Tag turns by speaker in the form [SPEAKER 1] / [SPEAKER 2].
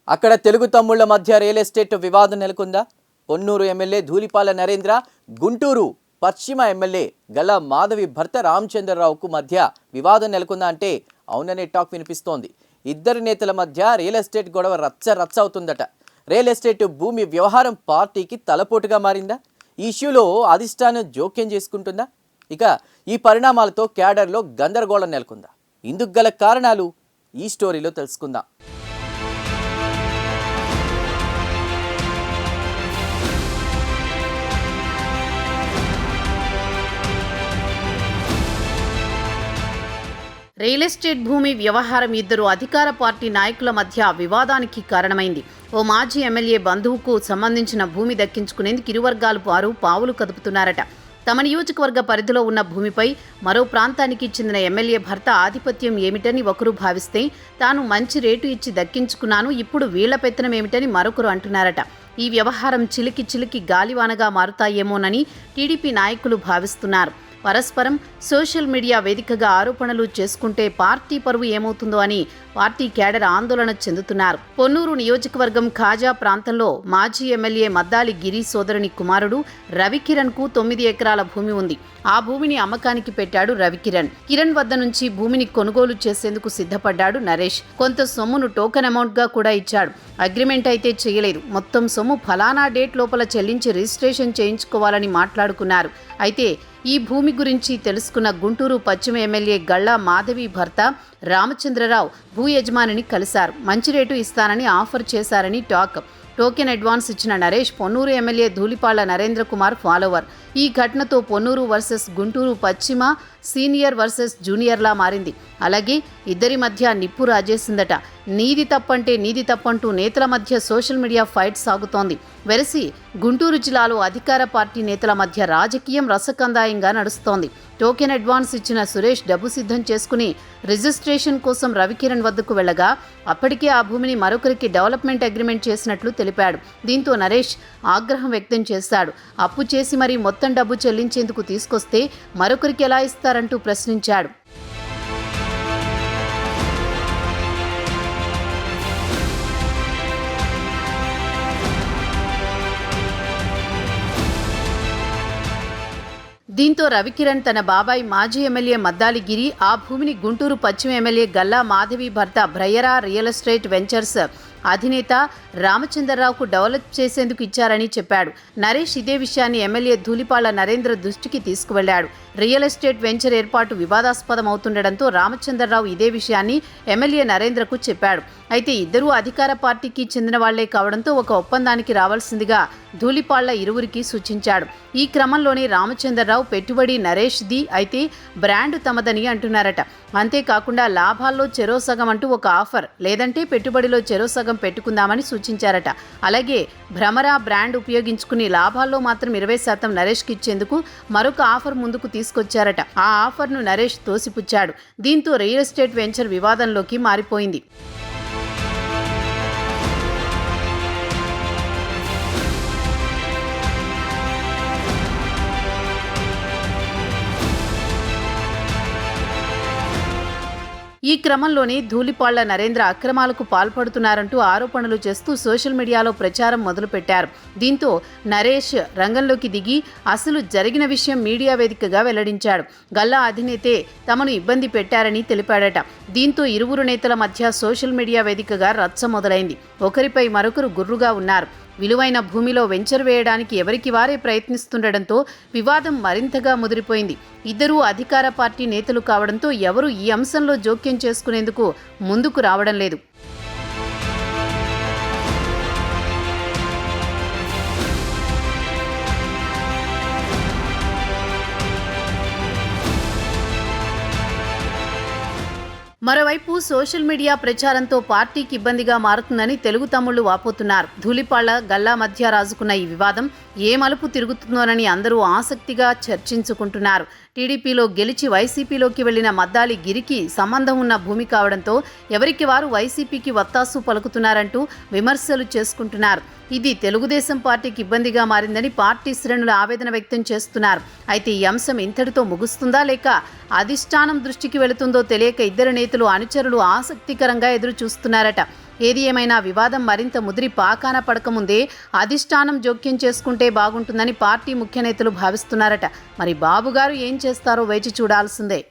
[SPEAKER 1] అక్కడ తెలుగు తమ్ముళ్ల మధ్య real estate వివాదం నెలకొందా? పొన్నూరు ఎమ్మెల్యే ధూళిపాల నరేంద్ర, గుంటూరు పశ్చిమ ఎమ్మెల్యే గల్లా మాధవి భర్త రామచంద్రరావుకు మధ్య వివాదం నెలకొందా అంటే అవుననే టాక్ వినిపిస్తోంది. ఇద్దరు నేతల మధ్య రియల్ ఎస్టేట్ గొడవ రచ్చ అవుతుందట. రియల్ ఎస్టేట్ భూమి వ్యవహారం పార్టీకి తలపోటుగా మారిందా? ఈ ఇష్యూలో అధిష్టానం జోక్యం చేసుకుంటుందా? ఇక ఈ పరిణామాలతో క్యాడర్లో గందరగోళం నెలకొందా? ఇందుకు గల కారణాలు ఈ స్టోరీలో తెలుసుకుందాం.
[SPEAKER 2] రియల్ ఎస్టేట్ భూమి వ్యవహారం ఇద్దరు అధికార పార్టీ నాయకుల మధ్య వివాదానికి కారణమైంది. ఓ మాజీ ఎమ్మెల్యే బంధువుకు సంబంధించిన భూమి దక్కించుకునేందుకు ఇరు వర్గాల వారు పావులు కదుపుతున్నారట. తమ నియోజకవర్గ పరిధిలో ఉన్న భూమిపై మరో ప్రాంతానికి చెందిన ఎమ్మెల్యే భర్త ఆధిపత్యం ఏమిటని ఒకరు భావిస్తే, తాను మంచి రేటు ఇచ్చి దక్కించుకున్నాను, ఇప్పుడు వీళ్ల పెత్తనం ఏమిటని మరొకరు అంటున్నారట. ఈ వ్యవహారం చిలికి గాలివానగా మారుతాయేమోనని టీడీపీ నాయకులు భావిస్తున్నారు. పరస్పరం సోషల్ మీడియా వేదికగా ఆరోపణలు చేసుకుంటే పార్టీ పరువు ఏమవుతుందో అని పార్టీ క్యాడర్ ఆందోళన చెందుతున్నారు. పొన్నూరు నియోజకవర్గం ఖాజా ప్రాంతంలో మాజీ ఎమ్మెల్యే మద్దాలి గిరి సోదరుని కుమారుడు రవికిరణ్కు 9 ఎకరాల భూమి ఉంది. ఆ భూమిని అమ్మకానికి పెట్టాడు రవికిరణ్. కిరణ్ వద్ద నుంచి భూమిని కొనుగోలు చేసేందుకు సిద్ధపడ్డాడు నరేష్. కొంత సొమ్మును టోకెన్ అమౌంట్గా కూడా ఇచ్చాడు. అగ్రిమెంట్ అయితే చేయలేదు. మొత్తం సొమ్ము ఫలానా డేట్ లోపల చెల్లించి రిజిస్ట్రేషన్ చేయించుకోవాలని మాట్లాడుకున్నారు. అయితే ఈ భూమి గురించి తెలుసుకున్న గుంటూరు పశ్చిమ ఎమ్మెల్యే గల్లా మాధవి భర్త రామచంద్రరావు భూ యజమానిని కలిశారు. మంచి రేటు ఇస్తానని ఆఫర్ చేశారని టాక్. టోకెన్ అడ్వాన్స్ ఇచ్చిన నరేష్ పొన్నూరు ఎమ్మెల్యే ధూళిపాల నరేంద్ర కుమార్ ఫాలోవర్. ఈ ఘటనతో పొన్నూరు వర్సెస్ గుంటూరు పశ్చిమ, సీనియర్ వర్సెస్ జూనియర్లా మారింది. అలాగే ఇద్దరి మధ్య నిప్పు రాజేసిందట. నీది తప్పంటే నీది తప్పంటూ నేతల మధ్య సోషల్ మీడియా ఫైట్ సాగుతోంది. వెరసి గుంటూరు జిల్లాలో అధికార పార్టీ నేతల మధ్య రాజకీయం రసకందాయంగా నడుస్తోంది. టోకెన్ అడ్వాన్స్ ఇచ్చిన సురేష్ డబ్బు సిద్ధం చేసుకుని రిజిస్ట్రేషన్ కోసం రవికిరణ్ వద్దకు వెళ్లగా అప్పటికే ఆ భూమిని మరొకరికి డెవలప్మెంట్ అగ్రిమెంట్ చేసినట్లు తెలిపాడు. దీంతో నరేష్ ఆగ్రహం వ్యక్తం చేశాడు. అప్పు చేసి మరీ మొత్తం డబ్బు చెల్లించేందుకు తీసుకొస్తే మరొకరికి ఎలా ఇస్తారంటూ ప్రశ్నించాడు. దీంతో రవికిరణ్ తన బాబాయ్ మాజీ ఎమ్మెల్యే మద్దాలి గిరి, ఆ భూమిని గుంటూరు పశ్చిమ ఎమ్మెల్యే గల్లా మాధవి భర్త బ్రయరా రియల్ ఎస్టేట్ వెంచర్స్ అధినేత రామచంద్రరావుకు డెవలప్ చేసేందుకు ఇచ్చారని చెప్పాడు. నరేష్ ఇదే విషయాన్ని ఎమ్మెల్యే ధూళిపాల నరేంద్ర దృష్టికి తీసుకువెళ్లాడు. రియల్ ఎస్టేట్ వెంచర్ ఏర్పాటు వివాదాస్పదం అవుతుండటంతో రామచంద్రరావు ఇదే విషయాన్ని ఎమ్మెల్యే నరేంద్రకు చెప్పాడు. అయితే ఇద్దరూ అధికార పార్టీకి చెందిన వాళ్లే కావడంతో ఒక ఒప్పందానికి రావాల్సిందిగా ధూళిపాళ్ల ఇరువురికి సూచించాడు. ఈ క్రమంలోనే రామచంద్రరావు పెట్టుబడి నరేష్ది అయితే బ్రాండ్ తమదని అంటున్నారట. అంతేకాకుండా లాభాల్లో చెరో సగం అంటూ ఒక ఆఫర్, లేదంటే పెట్టుబడిలో చెరో సగం పెట్టుకుందామని సూచించారట. అలాగే భ్రమరా బ్రాండ్ ఉపయోగించుకుని లాభాల్లో మాత్రం 20% నరేష్కి ఇచ్చేందుకు మరొక ఆఫర్ ముందుకు తీసుకొచ్చారట. ఆ ఆఫర్ను నరేష్ తోసిపుచ్చాడు. దీంతో రియల్ ఎస్టేట్ వెంచర్ వివాదంలోకి మారిపోయింది. ఈ క్రమంలోనే ధూళిపాళ్ల నరేంద్ర అక్రమాలకు పాల్పడుతున్నారంటూ ఆరోపణలు చేస్తూ సోషల్ మీడియాలో ప్రచారం మొదలుపెట్టారు. దీంతో నరేష్ రంగంలోకి దిగి అసలు జరిగిన విషయం మీడియా వేదికగా వెల్లడించాడు. గల్లా అధినేతే తమను ఇబ్బంది పెట్టారని తెలిపాడట. దీంతో ఇరువురు నేతల మధ్య సోషల్ మీడియా వేదికగా రచ్చ మొదలైంది. ఒకరిపై మరొకరు గుర్రుగా ఉన్నారు. విలువైన భూమిలో వెంచర్ వేయడానికి ఎవరికి వారే ప్రయత్నిస్తుండటంతో వివాదం మరింతగా ముదిరిపోయింది. ఇద్దరూ అధికార పార్టీ నేతలు కావడంతో ఎవరూ ఈ అంశంలో జోక్యం చేసుకునేందుకు ముందుకు రావడం లేదు. మరోవైపు సోషల్ మీడియా ప్రచారంతో పార్టీకి ఇబ్బందిగా మారుతుందని తెలుగు తమ్ముళ్లు వాపోతున్నారు. ధూళిపాళ్ల గల్లా మధ్య రాజుకున్న ఈ వివాదం ఏ మలుపు తిరుగుతుందోనని అందరూ ఆసక్తిగా చర్చించుకుంటున్నారు. టీడీపీలో గెలిచి వైసీపీలోకి వెళ్లిన మద్దాలి గిరికి సంబంధం ఉన్న భూమి కావడంతో ఎవరికి వారు వైసీపీకి వత్తాసు పలుకుతున్నారంటూ విమర్శలు చేసుకుంటున్నారు. ఇది తెలుగుదేశం పార్టీకి ఇబ్బందిగా మారిందని పార్టీ శ్రేణులు ఆవేదన వ్యక్తం చేస్తున్నారు. అయితే ఈ అంశం ఇంతటితో ముగుస్తుందా లేక అధిష్టానం దృష్టికి వెళుతుందో తెలియక ఇద్దరు నేతలు అనుచరులు ఆసక్తికరంగా ఎదురు చూస్తున్నారట. ఏది ఏమైనా వివాదం మరింత ముదిరి పాకాన పడకముందే అధిష్టానం జోక్యం చేసుకుంటే బాగుంటుందని పార్టీ ముఖ్య నేతలు భావిస్తున్నారట. మరి బాబు గారు ఏం చేస్తారో వేచి చూడాల్సిందే.